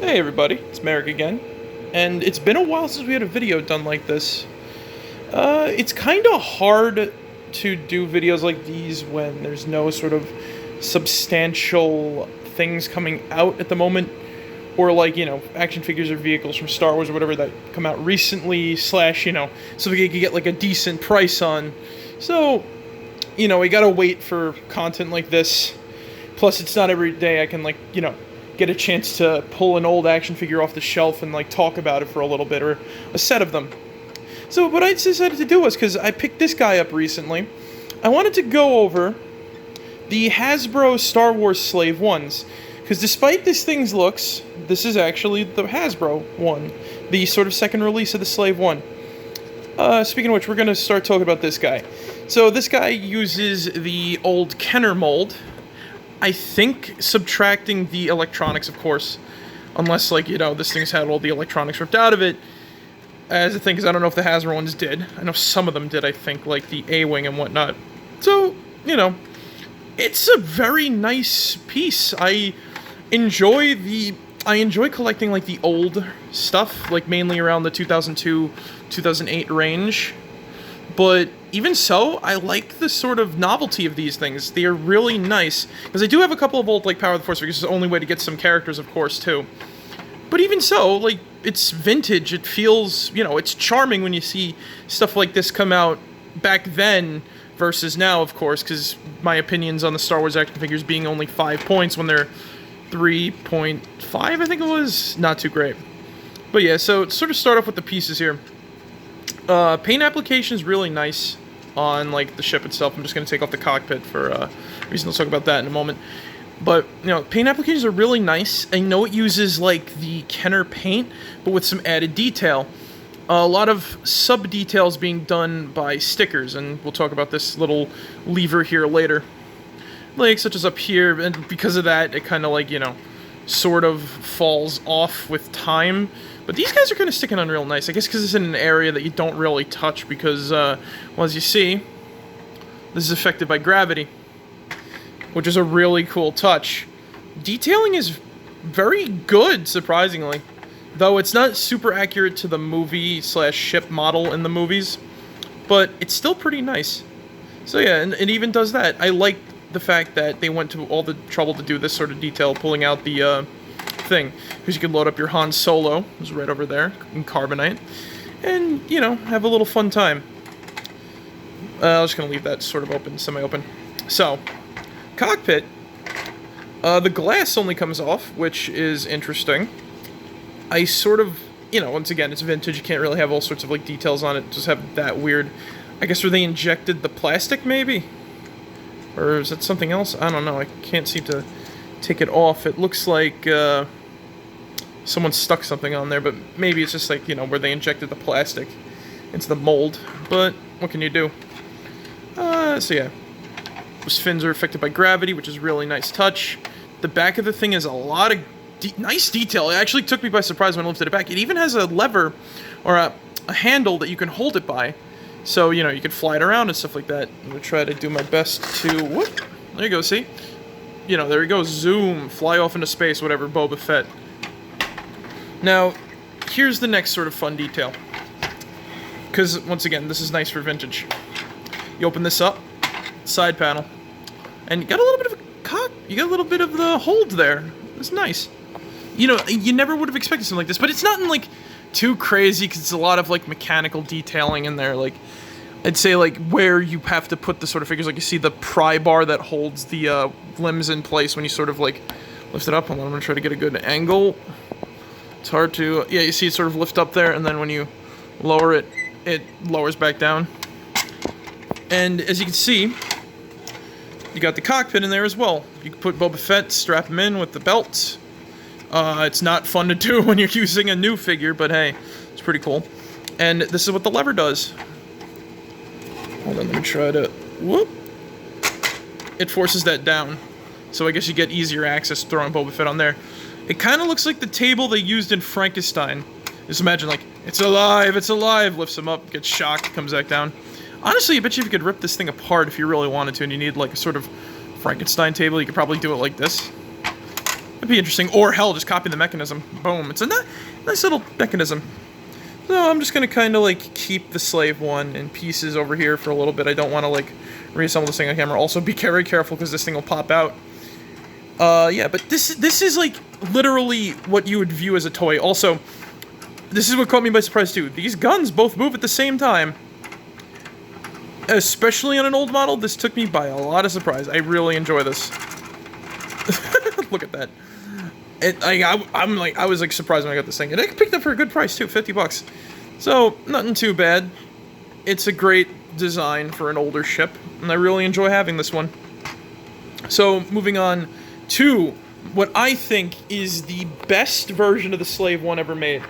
Hey everybody, it's Marek again, and it's been a while since we had a video done like this. It's kind of hard to do videos like these when there's no sort of substantial things coming out at the moment, or like, action figures or vehicles from Star Wars or whatever that come out recently, slash, so we could get like a decent price on. So, we gotta wait for content like this. Plus, it's not every day I can, get a chance to pull an old action figure off the shelf and talk about it for a little bit, or a set of them. So what I decided to do was, because I picked this guy up recently, I wanted to go over the Hasbro Star Wars Slave-1s, because despite this thing's looks, this is actually the Hasbro one, the sort of second release of the Slave-1. Speaking of which, we're going to start talking about this guy. So this guy uses the old Kenner mold, I think subtracting the electronics, of course, unless, this thing's had all the electronics ripped out of it, as a thing, because I don't know if the Hasbro ones did. I know some of them did, I think, like the A-Wing and whatnot. So, it's a very nice piece. I enjoy collecting, the old stuff, mainly around the 2002, 2008 range. But even so, I like the sort of novelty of these things. They are really nice. Because I do have a couple of old, Power of the Force figures. It's the only way to get some characters, of course, too. But even so, it's vintage. It feels, it's charming when you see stuff like this come out back then versus now, of course. Because my opinions on the Star Wars action figures being only 5 points when they're 3.5, I think it was. Not too great. But yeah, so sort of start off with the pieces here. Paint application is really nice on, the ship itself. I'm just going to take off the cockpit for a reason. I'll talk about that in a moment. But, paint applications are really nice. I know it uses, the Kenner paint, but with some added detail. A lot of sub-details being done by stickers, and we'll talk about this little lever here later. Such as up here, and because of that, it kind of, sort of falls off with time. But these guys are kind of sticking on real nice. I guess because it's in an area that you don't really touch because, as you see, this is affected by gravity, which is a really cool touch. Detailing is very good, surprisingly. Though it's not super accurate to the movie/ship model in the movies, but it's still pretty nice. So yeah, and it even does that. I like the fact that they went to all the trouble to do this sort of detail, pulling out the, thing, because you can load up your Han Solo, who's right over there, in carbonite, and, have a little fun time. I'm just going to leave that sort of open, semi-open. So, cockpit, the glass only comes off, which is interesting. I sort of, once again, it's vintage, you can't really have all sorts of, details on it, just have that weird, I guess where they injected the plastic, maybe? Or is it something else? I don't know, I can't seem to take it off. It looks like someone stuck something on there, but maybe it's just where they injected the plastic into the mold. But what can you do? So yeah, those fins are affected by gravity, which is really nice touch. The back of the thing has a lot of nice detail. It actually took me by surprise when I lifted it back. It even has a lever or a handle that you can hold it by, so you can fly it around and stuff like that. I'm gonna try to do my best to whoop. There you go. See. There we go, zoom, fly off into space, whatever, Boba Fett. Now, here's the next sort of fun detail. Because, once again, this is nice for vintage. You open this up, side panel, and you got a little bit of you got a little bit of the hold there. It's nice. You never would have expected something like this, but it's not in, too crazy, because it's a lot of, mechanical detailing in there, I'd say, where you have to put the sort of figures, you see the pry bar that holds the limbs in place when you sort of, lift it up. Hold on, I'm going to try to get a good angle. It's hard to, yeah, you see it sort of lift up there, and then when you lower it, it lowers back down. And as you can see, you got the cockpit in there as well. You can put Boba Fett, strap him in with the belt. It's not fun to do when you're using a new figure, but hey, it's pretty cool. And this is what the lever does. Hold on, let me try to, whoop. It forces that down. So I guess you get easier access throwing Boba Fett on there. It kind of looks like the table they used in Frankenstein. Just imagine, it's alive, lifts him up, gets shocked, comes back down. Honestly, I bet you if you could rip this thing apart if you really wanted to, and you need, a sort of Frankenstein table, you could probably do it like this. That'd be interesting. Or hell, just copy the mechanism. Boom. It's a nice little mechanism. So I'm just going to kind of like keep the Slave-1 in pieces over here for a little bit. I don't want to like reassemble this thing on camera. Also be very careful because this thing will pop out. Yeah, but this is like literally what you would view as a toy. Also, this is what caught me by surprise too. These guns both move at the same time. Especially on an old model, this took me by a lot of surprise. I really enjoy this. Look at that. I was like surprised when I got this thing. And I picked it up for a good price too, 50 bucks. So, nothing too bad. It's a great design for an older ship, and I really enjoy having this one. So, moving on to what I think is the best version of the Slave-1 ever made.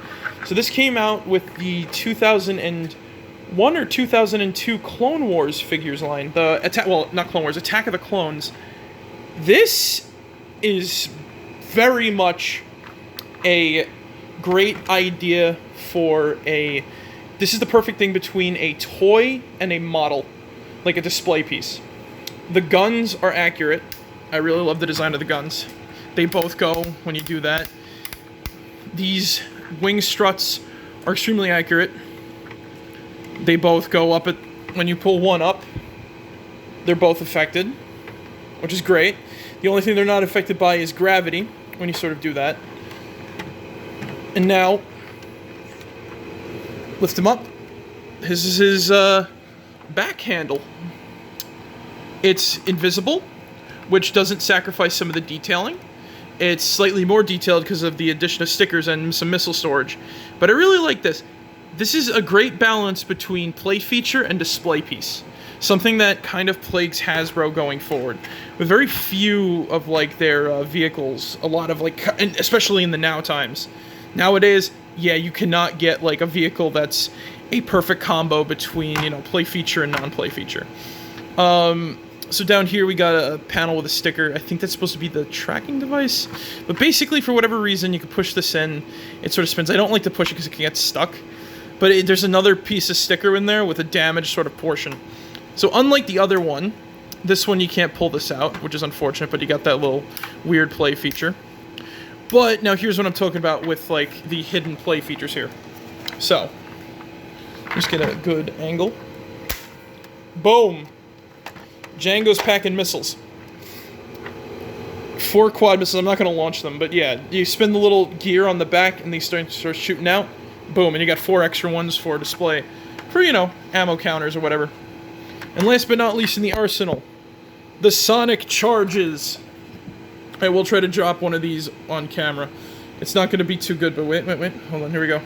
So this came out with the 2001 or 2002 Clone Wars figures line. Not Clone Wars, Attack of the Clones. This is very much a great idea for this is the perfect thing between a toy and a model, like a display piece. The guns are accurate. I really love the design of the guns. They both go when you do that. These wing struts are extremely accurate. They both go up when you pull one up. They're both affected, which is great. The only thing they're not affected by is gravity when you sort of do that. And now, lift him up. This is his back handle. It's invisible, which doesn't sacrifice some of the detailing. It's slightly more detailed because of the addition of stickers and some missile storage. But I really like this. This is a great balance between play feature and display piece. Something that kind of plagues Hasbro going forward. With very few of like their vehicles, a lot of like, and especially in the now times. Nowadays, yeah, you cannot get like a vehicle that's a perfect combo between, you know, play feature and non-play feature. So down here we got a panel with a sticker. I think that's supposed to be the tracking device. But basically, for whatever reason, you can push this in. It sort of spins. I don't like to push it because it can get stuck. But there's another piece of sticker in there with a damaged sort of portion. So unlike the other one, this one you can't pull this out, which is unfortunate, but you got that little weird play feature. But now here's what I'm talking about with like the hidden play features here. So, just get a good angle. Boom! Django's packing missiles. 4 quad missiles. I'm not going to launch them, but yeah, you spin the little gear on the back and they start shooting out. Boom, and you got 4 extra ones for display. For, you know, ammo counters or whatever. And last but not least in the arsenal, the sonic charges. I will try to drop one of these on camera. It's not going to be too good, but wait. Hold on, here we go.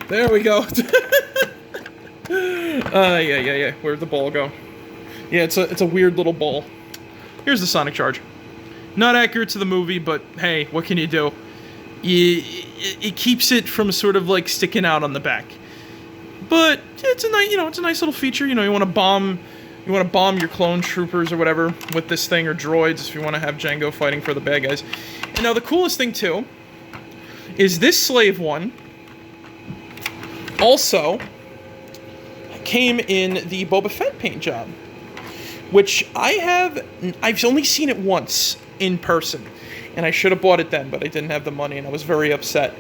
There we go. Yeah. Where'd the ball go? Yeah, it's a weird little ball. Here's the sonic charge. Not accurate to the movie, but hey, what can you do? It keeps it from sort of like sticking out on the back. But it's a nice, it's a nice little feature. You know, you want to bomb your clone troopers or whatever with this thing, or droids if you want to have Django fighting for the bad guys. And now the coolest thing too is this Slave-1 also came in the Boba Fett paint job, which I've only seen it once in person, and I should have bought it then, but I didn't have the money, and I was very upset.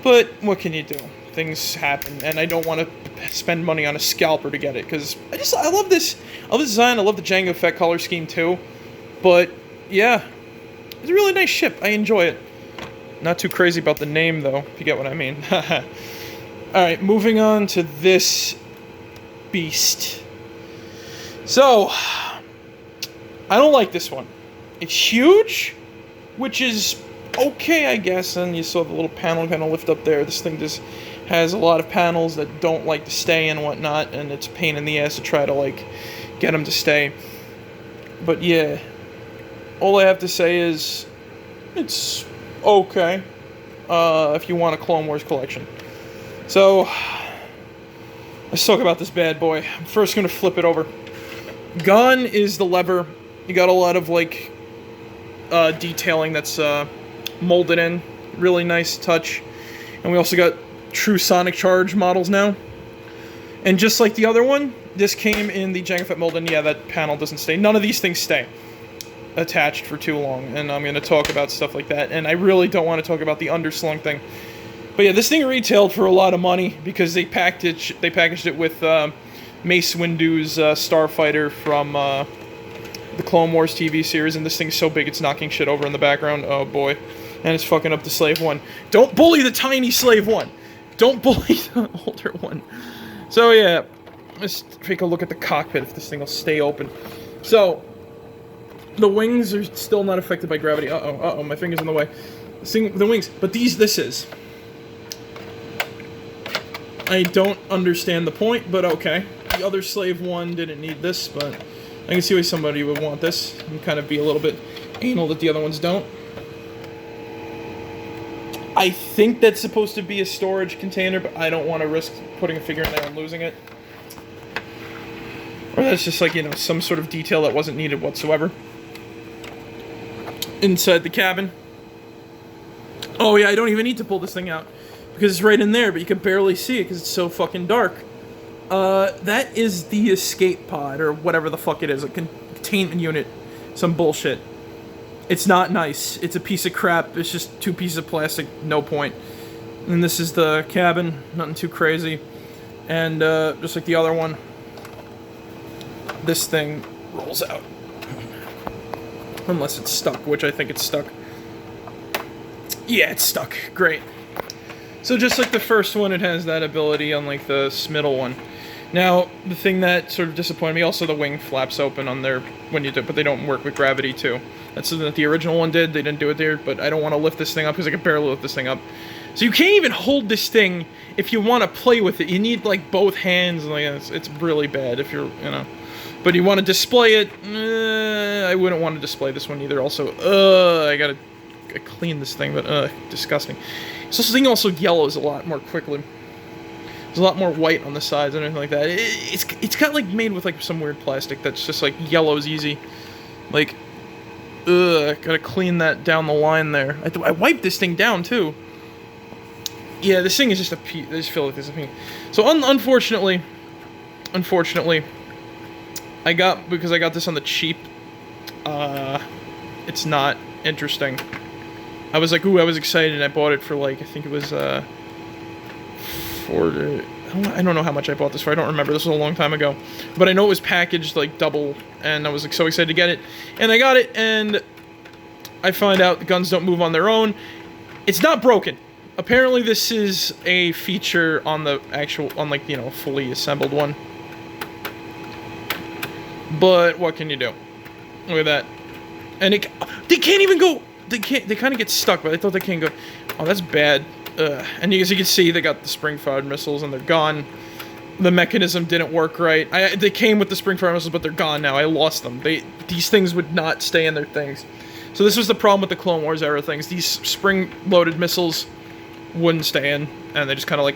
But what can you do? Things happen, and I don't want to spend money on a scalper to get it, because I love this. I love the design. I love the Jango Fett color scheme too. But yeah, it's a really nice ship. I enjoy it. Not too crazy about the name though, if you get what I mean. All right, moving on to this beast. So, I don't like this one. It's huge, which is okay, I guess, and you saw the little panel kind of lift up there. This thing just has a lot of panels that don't like to stay and whatnot, and it's a pain in the ass to try to, like, get them to stay. But yeah, all I have to say is, it's okay, if you want a Clone Wars collection. So, let's talk about this bad boy. I'm first going to flip it over. Gun is the lever. You got a lot of, like, detailing that's molded in. Really nice touch. And we also got true sonic charge models now. And just like the other one, this came in the Jango Fett mold, and yeah, that panel doesn't stay. None of these things stay. attached for too long, and I'm going to talk about stuff like that, and I really don't want to talk about the underslung thing. But yeah, this thing retailed for a lot of money because they packaged it with Mace Windu's Starfighter from the Clone Wars TV series, and this thing's so big it's knocking shit over in the background. Oh boy. And it's fucking up the Slave-1. Don't bully the tiny Slave-1! Don't bully the older one. So yeah, let's take a look at the cockpit if this thing will stay open. So, the wings are still not affected by gravity. Uh-oh, my finger's in the way. The wings, but this is. I don't understand the point, but okay. The other Slave-1 didn't need this, but I can see why somebody would want this and kind of be a little bit anal that the other ones don't. I think that's supposed to be a storage container, but I don't want to risk putting a figure in there and losing it. Or that's just like, you know, some sort of detail that wasn't needed whatsoever. Inside the cabin. Oh yeah, I don't even need to pull this thing out, because it's right in there, but you can barely see it because it's so fucking dark. That is the escape pod, or whatever the fuck it is, a containment unit. Some bullshit. It's not nice. It's a piece of crap. It's just 2 pieces of plastic. No point. And this is the cabin. Nothing too crazy. And, just like the other one, this thing rolls out. Unless it's stuck, which I think it's stuck. Yeah, it's stuck. Great. So just like the first one, it has that ability, unlike the middle one. Now, the thing that sort of disappointed me, also the wing flaps open on there when you do, but they don't work with gravity too. That's something that the original one did. They didn't do it there, but I don't want to lift this thing up because I can barely lift this thing up. So you can't even hold this thing if you want to play with it. You need like both hands. Like it's really bad if you're, you know. But you want to display it. I wouldn't want to display this one either. Also, I gotta clean this thing, but disgusting. So this thing also yellows a lot more quickly. There's a lot more white on the sides and everything like that. It's got like made with like some weird plastic that's just like yellows easy. Like, gotta clean that down the line there. I wiped this thing down too. Yeah, this thing is just a piece. I just feel like this is a piece. So unfortunately, because I got this on the cheap. It's not interesting. I was like, ooh, I was excited, and I bought it for like, I think it was I don't know how much I bought this for. I don't remember. This was a long time ago. But I know it was packaged like double, and I was like so excited to get it. And I got it, and I find out the guns don't move on their own. It's not broken. Apparently this is a feature on the actual, on like, you know, fully assembled one. But what can you do? Look at that. And they can't even go. They kind of get stuck, but I thought they can't go. Oh, that's bad. And as you can see, they got the spring-fired missiles, and they're gone. The mechanism didn't work right. They came with the spring-fired missiles, but they're gone now. I lost them. These things would not stay in their things. So this was the problem with the Clone Wars era things. These spring-loaded missiles wouldn't stay in, and they just kind of like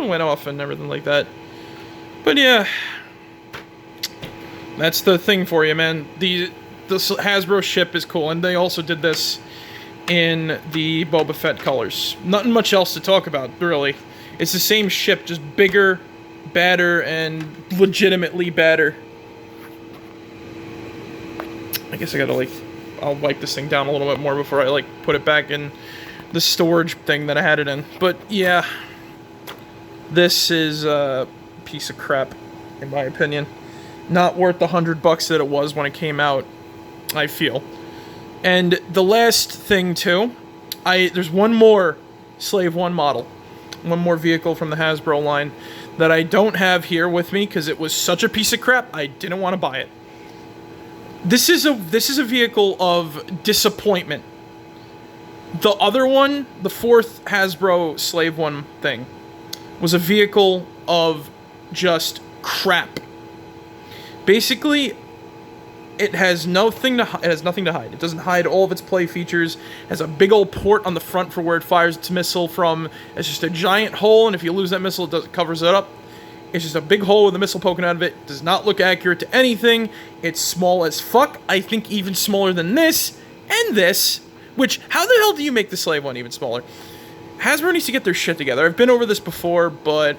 went off and everything like that. But yeah, that's the thing for you, man. The Hasbro ship is cool, and they also did this in the Boba Fett colors. Nothing much else to talk about, really. It's the same ship, just bigger, badder, and legitimately badder. I guess I gotta, like, I'll wipe this thing down a little bit more before I, like, put it back in the storage thing that I had it in. But, yeah. This is a piece of crap, in my opinion. Not worth the $100 that it was when it came out, I feel. And the last thing, too, there's one more Slave-1 model. One more vehicle from the Hasbro line that I don't have here with me because it was such a piece of crap, I didn't want to buy it. This is a vehicle of disappointment. The other one, the fourth Hasbro Slave-1 thing, was a vehicle of just crap. Basically, it has nothing to hide. It doesn't hide all of its play features. It has a big old port on the front for where it fires its missile from. It's just a giant hole, and if you lose that missile, it covers it up. It's just a big hole with a missile poking out of it. It does not look accurate to anything. It's small as fuck. I think even smaller than this and this. Which, how the hell do you make the Slave-1 even smaller? Hasbro needs to get their shit together. I've been over this before, but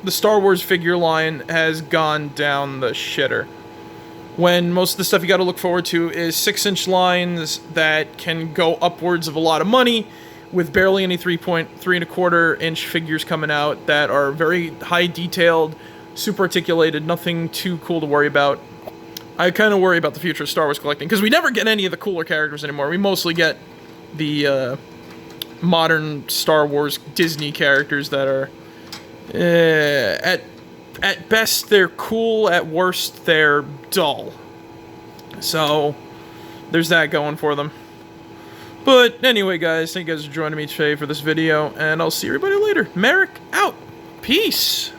the Star Wars figure line has gone down the shitter. when most of the stuff you got to look forward to is 6-inch lines that can go upwards of a lot of money, with barely any 3.3¼ inch figures coming out that are very high detailed, super articulated, nothing too cool to worry about. I kind of worry about the future of Star Wars collecting, because we never get any of the cooler characters anymore. We mostly get the modern Star Wars Disney characters that are, at best they're cool, at worst they're dull. So, there's that going for them. But anyway, guys, thank you guys for joining me today for this video, and I'll see everybody later. Marek, out! Peace!